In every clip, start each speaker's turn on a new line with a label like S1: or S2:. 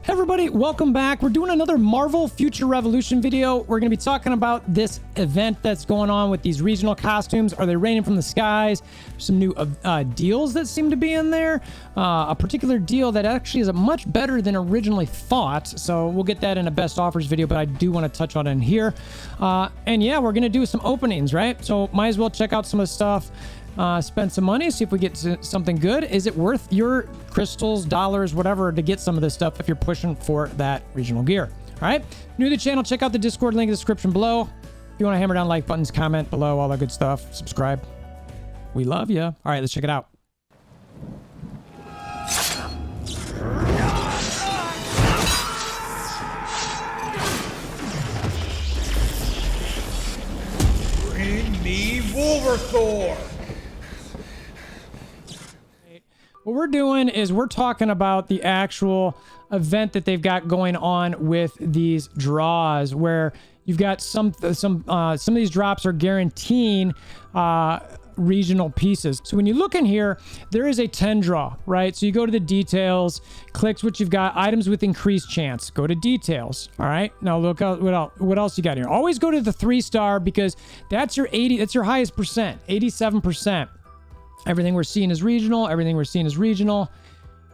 S1: Hey everybody, welcome back. We're doing another Marvel Future Revolution video. We're going to be talking about this event that's going on with these regional costumes. Are they raining from the skies? Some new deals that seem to be in there. A particular deal that actually is much better than originally thought. So we'll get that in a best offers video, but I do want to touch on it in here. And yeah, we're going to do some openings, right? So might as well check out some of the stuff. Spend some money, see if we get something good. Is it worth your crystals, dollars, whatever, to get some of this stuff if you're pushing for that regional gear? All right, new to the channel, check out the Discord link in the description below. If you want to hammer down like buttons, comment below, all that good stuff. Subscribe. We love you. All right, let's check it out.
S2: Bring me WolverThor!
S1: What we're doing is we're talking about the actual event that they've got going on with these draws, where you've got some of these drops are guaranteeing regional pieces. So when you look in here, there is a 10 draw, right? So you go to the details, clicks what you've got, items with increased chance. Go to details. All right. Now look out what else you got here. Always go to the 3-star because that's your highest percent, 87%. Everything we're seeing is regional. Everything we're seeing is regional.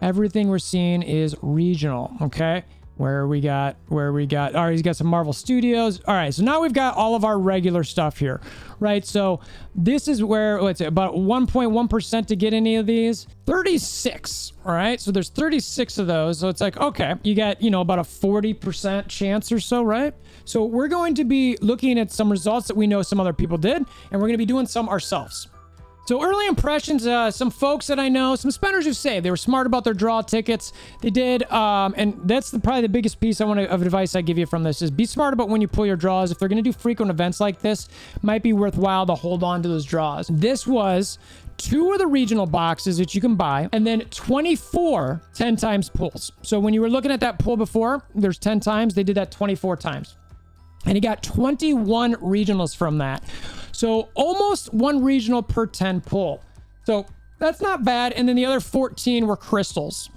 S1: Everything we're seeing is regional. Okay. Where we got, all right, he's got some Marvel Studios. All right. So now we've got all of our regular stuff here, right? So this is where, what's it, about 1.1% to get any of these. 36. All right. So there's 36 of those. So it's like, okay, you got, about a 40% chance or so, right? So we're going to be looking at some results that we know some other people did, and we're going to be doing some ourselves. So early impressions, some folks that I know, some spenders who saved, they were smart about their draw tickets. They did, and that's probably the biggest piece of advice I give you from this is be smart about when you pull your draws. If they're going to do frequent events like this, it might be worthwhile to hold on to those draws. This was 2 of the regional boxes that you can buy, and then 24 10 times pulls. So when you were looking at that pull before, there's 10 times, they did that 24 times. And he got 21 regionals from that. So almost 1 regional per 10 pull. So that's not bad. And then the other 14 were crystals.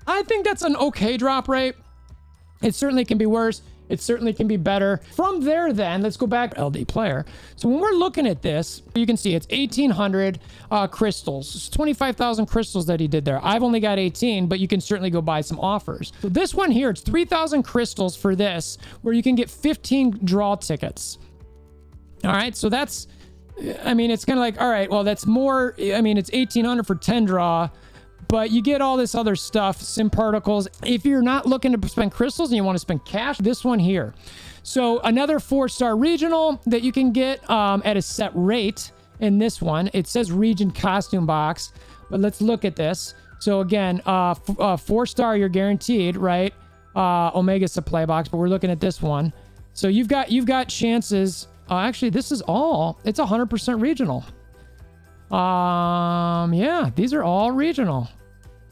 S1: I think that's an okay drop rate. It certainly can be worse. It certainly can be better. From there, then, let's go back to LD player. So when we're looking at this, you can see it's 1,800 crystals. It's 25,000 crystals that he did there. I've only got 18, but you can certainly go buy some offers. So this one here, it's 3,000 crystals for this, where you can get 15 draw tickets. All right, so that's, it's kind of like, all right, well, that's more, it's 1,800 for 10 draw, but you get all this other stuff, sim particles. If you're not looking to spend crystals and you want to spend cash, this one here. So another 4-star regional that you can get at a set rate in this one. It says region costume box, but let's look at this. So again, 4-star, you're guaranteed, right? Omega supply box, but we're looking at this one. So you've got chances. Actually, this is all, it's 100% regional. Yeah, these are all regional.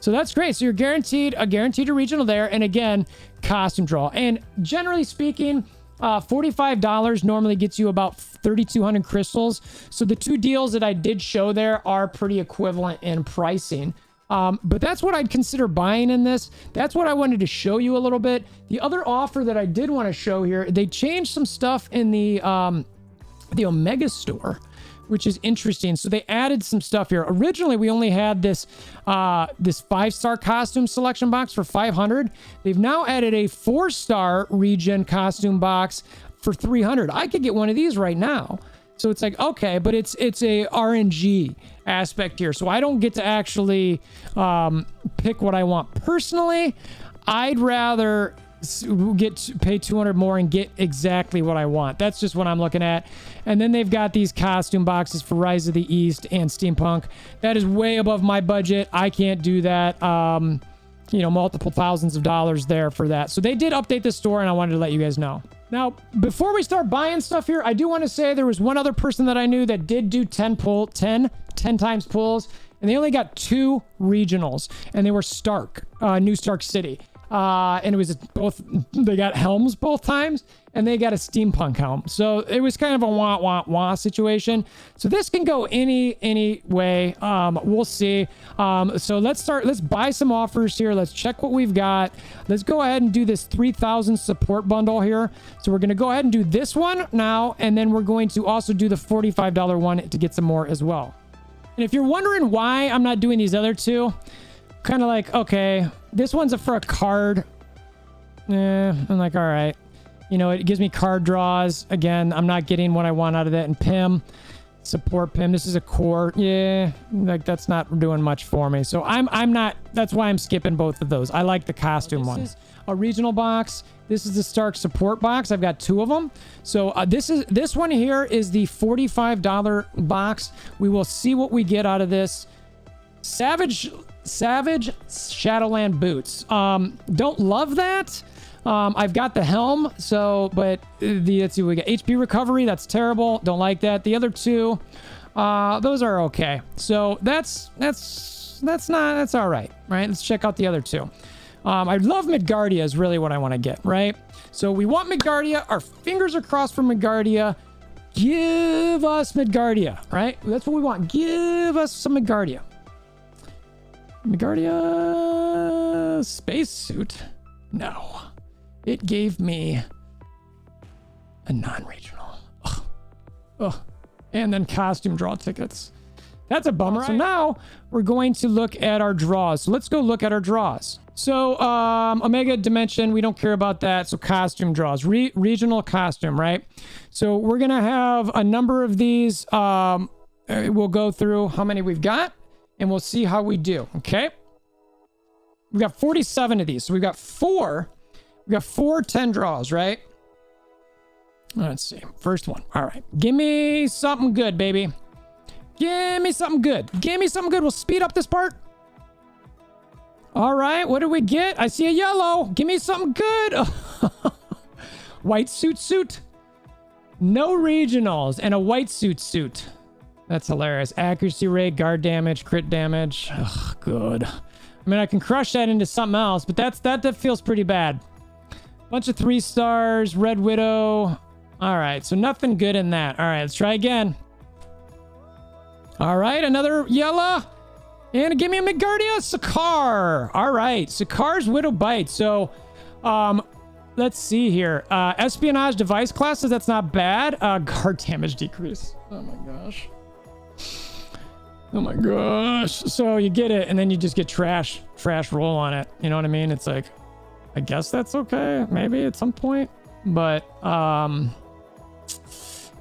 S1: So that's great. So you're guaranteed a regional there. And again, costume draw. And generally speaking, $45 normally gets you about 3,200 crystals. So the 2 deals that I did show there are pretty equivalent in pricing. But that's what I'd consider buying in this. That's what I wanted to show you a little bit. The other offer that I did want to show here, they changed some stuff in the Omega store, which is interesting. So they added some stuff here. Originally, we only had this 5-star costume selection box for 500. They've now added a 4-star region costume box for 300. I could get one of these right now. So it's like, okay, but it's a RNG aspect here. So I don't get to actually pick what I want personally. I'd rather pay 200 more and get exactly what I want. That's just what I'm looking at. And then they've got these costume boxes for Rise of the East and Steampunk. That is way above my budget. I can't do that. Multiple thousands of dollars there for that. So they did update the store, and I wanted to let you guys know. Now, before we start buying stuff here, I do want to say there was one other person that I knew that did do 10 times pulls, and they only got 2 regionals, and they were New Stark City. And it was both, they got helms both times, and they got a steampunk helm. So it was kind of a wah wah wah situation. So this can go any way. We'll see. So let's buy some offers here. Let's check what we've got. Let's go ahead and do this 3,000 support bundle here. So we're going to go ahead and do this one now, and then we're going to also do the $45 one to get some more as well. And if you're wondering why I'm not doing these other two, kind of like, okay, this one's for a card. I'm like, all right. You know, it gives me card draws. Again, I'm not getting what I want out of that. And Pim, support Pim. This is a core. Yeah, like that's not doing much for me. So I'm not, that's why I'm skipping both of those. I like the costume one. This is a regional box. This is the Stark support box. I've got 2 of them. So this one here is the $45 box. We will see what we get out of this. Savage Shadowland boots. Don't love that. I've got the helm, so, but let's see, we got HP recovery. That's terrible. Don't like that. The other 2, those are okay. So that's all right. Right. Let's check out the other 2. I love Midgardia is really what I want to get, right? So we want Midgardia. Our fingers are crossed for Midgardia. Give us Midgardia, right? That's what we want. Give us some Midgardia. Midgardia spacesuit. No. It gave me a non-regional. Ugh. And then costume draw tickets. That's a bummer. Right. So now we're going to look at our draws. So let's go look at our draws. So Omega Dimension, we don't care about that. So costume draws, regional costume, right? So we're going to have a number of these. We'll go through how many we've got, and we'll see how we do, okay? We've got 47 of these. So we've got 4 10 draws, right? Let's see. First one. All right. Give me something good, baby. Give me something good. Give me something good. We'll speed up this part. All right. What do we get? I see a yellow. Give me something good. White suit. No regionals and a white suit. That's hilarious. Accuracy rate, guard damage, crit damage. Ugh, good. I mean, I can crush that into something else, but that feels pretty bad. Bunch of 3 stars, Red Widow. All right, so nothing good in that. All right, let's try again. All right, another yellow. And give me a Midgardia Sakaar. All right, Sakaar's Widow Bite. So, let's see here. Espionage device classes, that's not bad. Guard damage decrease. Oh my gosh. Oh my gosh. So you get it, and then you just get trash roll on it. You know what I mean? It's like, I guess that's okay. Maybe at some point. But,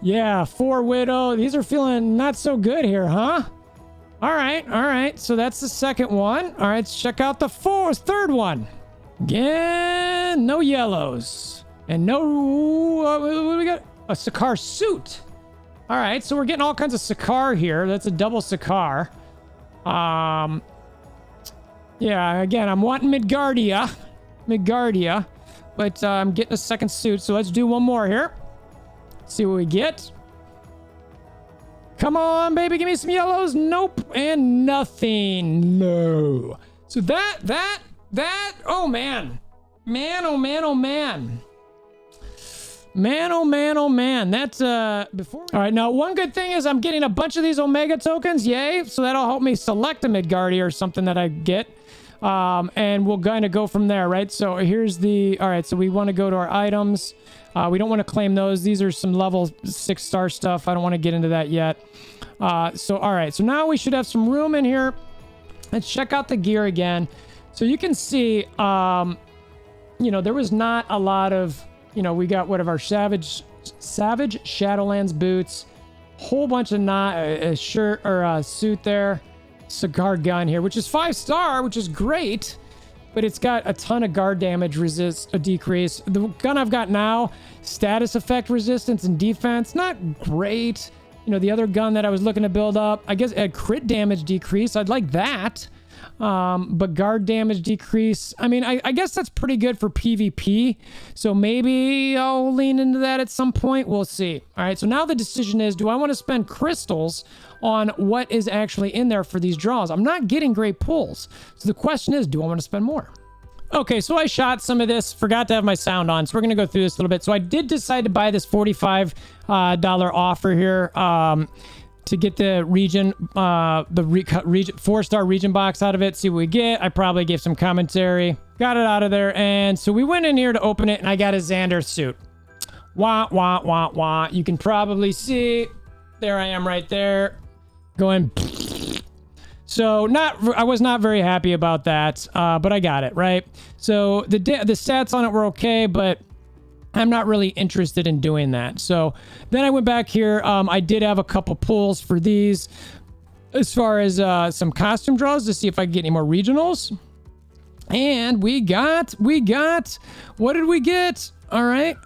S1: yeah, 4 Widow. These are feeling not so good here, huh? All right. So that's the second one. All right, let's check out the third one. Again, no yellows. And no, what do we got? A Sakaar suit. All right, so we're getting all kinds of Sakaar here. That's a double Sakaar. Yeah, again, I'm wanting Midgardia, but I'm getting a second suit. So let's do one more here. See what we get. Come on, baby, give me some yellows. Nope, and nothing. No. So that. Oh man. Man. That's before. All right, now one good thing is I'm getting a bunch of these Omega tokens. Yay! So that'll help me select a Midgardia or something that I get. And we'll kind of go from there, right? So here's the. All right, so we want to go to our items. We don't want to claim those. These are some level 6-star stuff. I don't want to get into that yet. So all right, so now we should have some room in here. Let's check out the gear again. So you can see, there was not a lot of. We got one of our Savage Shadowlands boots, whole bunch of a shirt or a suit there, cigar gun here, which is 5-star, which is great, but it's got a ton of guard damage decrease. The gun I've got now, status effect resistance and defense, not great. The other gun that I was looking to build up, I guess, had crit damage decrease. I'd like that. But guard damage decrease. I mean, I guess that's pretty good for PvP. So maybe I'll lean into that at some point. We'll see. All right. So now the decision is, do I want to spend crystals on what is actually in there for these draws? I'm not getting great pulls. So the question is, do I want to spend more? Okay, so I shot some of this, forgot to have my sound on, so we're going to go through this a little bit. So I did decide to buy this $45 offer here to get the region, region 4-star region box out of it, see what we get. I probably gave some commentary, got it out of there, and so we went in here to open it, and I got a Xander suit. Wah, wah, wah, wah. You can probably see, there I am right there, going... So I was not very happy about that, but I got it, right? So the stats on it were okay, but I'm not really interested in doing that. So then I went back here. I did have a couple pulls for these as far as some costume draws to see if I could get any more regionals. And we got, what did we get? All right.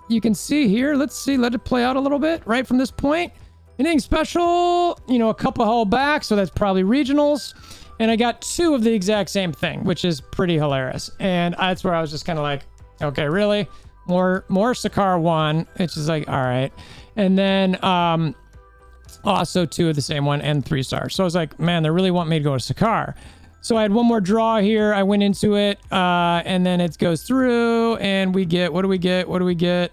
S1: You can see here, let's see, let it play out a little bit right from this point. Anything special, you know, a couple held back, so that's probably regionals. And I got 2 of the exact same thing, which is pretty hilarious. And that's where I was just kind of like, okay, really? More Sakar 1, which is like, all right. And then also 2 of the same one and 3 stars. So I was like, man, they really want me to go to Sakar. So I had one more draw here. I went into it, and then it goes through, and we get, what do we get? What do we get?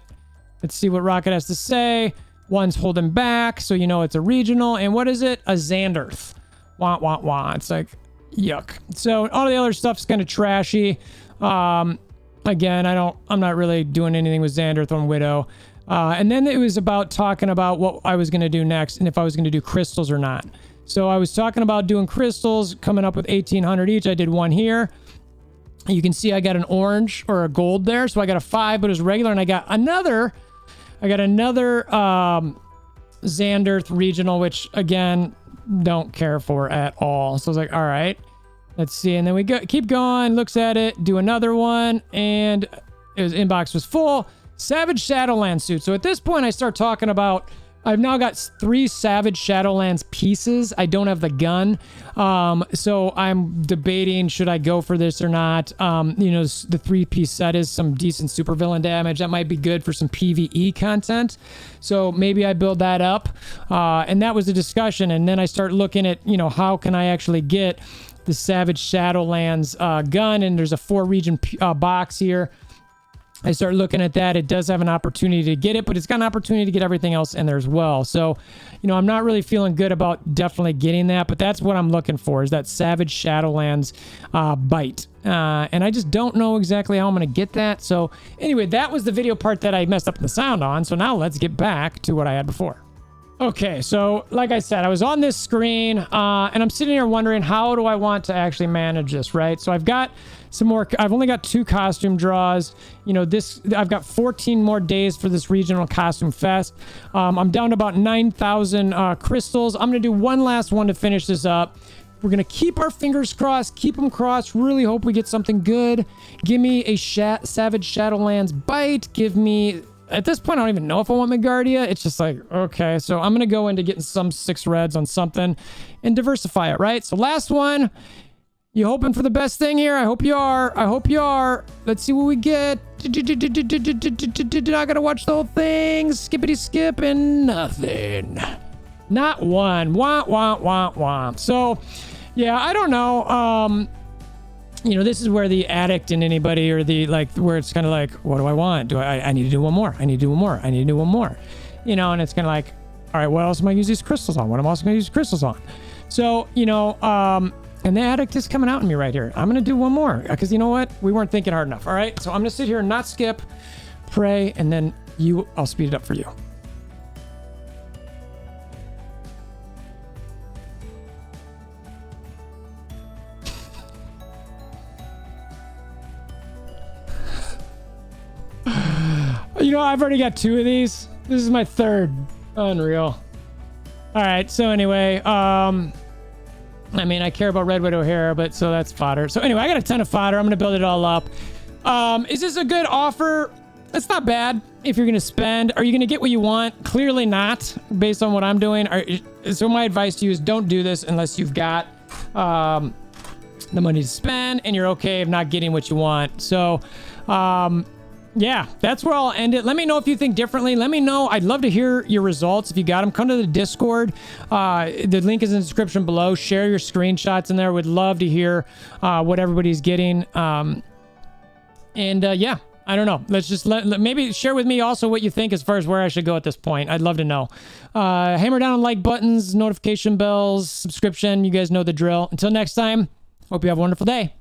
S1: Let's see what Rocket has to say. One's holding back, so you know it's a regional. And what is it? A Xanderth. Wah, wah, wah. It's like, yuck. So all the other stuff's kind of trashy. Again, I'm not really doing anything with Xanderth on Widow. And then it was about talking about what I was going to do next and if I was going to do crystals or not. So I was talking about doing crystals, coming up with 1,800 each. I did one here. You can see I got an orange or a gold there. So I got a 5, but it was regular. And I got another Xanderth regional, which again, don't care for at all. So I was like, all right, let's see. And then we keep going, looks at it, do another one. And his inbox was full. Savage Shadowlands suit. So at this point I start talking about, I've now got 3 Savage Shadowlands pieces. I don't have the gun. So I'm debating, should I go for this or not? You know, the 3-piece set is some decent supervillain damage. That might be good for some PvE content. So maybe I build that up. And that was the discussion. And then I start looking at, you know, how can I actually get the Savage Shadowlands gun? And there's a 4-region box here. I start looking at that. It does have an opportunity to get it, but it's got an opportunity to get everything else in there as well. So, you know, I'm not really feeling good about definitely getting that, but that's what I'm looking for, is that Savage Shadowlands bite. And I just don't know exactly how I'm going to get that. So anyway, that was the video part that I messed up the sound on. So now let's get back to what I had before. Okay, so like I said, I was on this screen and I'm sitting here wondering, how do I want to actually manage this, right? So I've got some more, I've only got 2 costume draws. You know, I've got 14 more days for this regional costume fest. I'm down to about 9,000 crystals. I'm going to do one last one to finish this up. We're going to keep our fingers crossed, keep them crossed, really hope we get something good. Give me a Savage Shadowlands bite. Give me... At this point, I don't even know if I want Megardia. It's just like, okay, so I'm going to go into getting some 6 reds on something and diversify it, right? So last one. You hoping for the best thing here? I hope you are. I hope you are. Let's see what we get. I got to watch the whole thing. Skippity skip and nothing. Not one. Wah, wah, wah, wah. So, yeah, I don't know. You know, this is where the addict in anybody, or the, like, where it's kind of like, what do I want? I need to do one more. I need to do one more. I need to do one more. You know, and it's kind of like, all right, what else am I use these crystals on? What am I also going to use crystals on? So, you know, and the addict is coming out in me right here. I'm going to do one more because, you know what? We weren't thinking hard enough. All right. So I'm going to sit here and not skip, pray, and then I'll speed it up for you. You know, I've already got 2 of these. This is my 3rd. Unreal. All right. So anyway, I mean, I care about Red Widow hair, but so that's fodder. So anyway, I got a ton of fodder. I'm going to build it all up. Is this a good offer? It's not bad if you're going to spend. Are you going to get what you want? Clearly not, based on what I'm doing. So my advice to you is don't do this unless you've got the money to spend and you're okay of not getting what you want. So, yeah, that's where I'll end it. Let me know if you think differently. Let me know. I'd love to hear your results. If you got them, come to the Discord. The link is in the description below. Share your screenshots in there. Would love to hear what everybody's getting. And yeah, I don't know. Let's just maybe share with me also what you think as far as where I should go at this point. I'd love to know. Hammer down on like buttons, notification bells, subscription. You guys know the drill. Until next time, hope you have a wonderful day.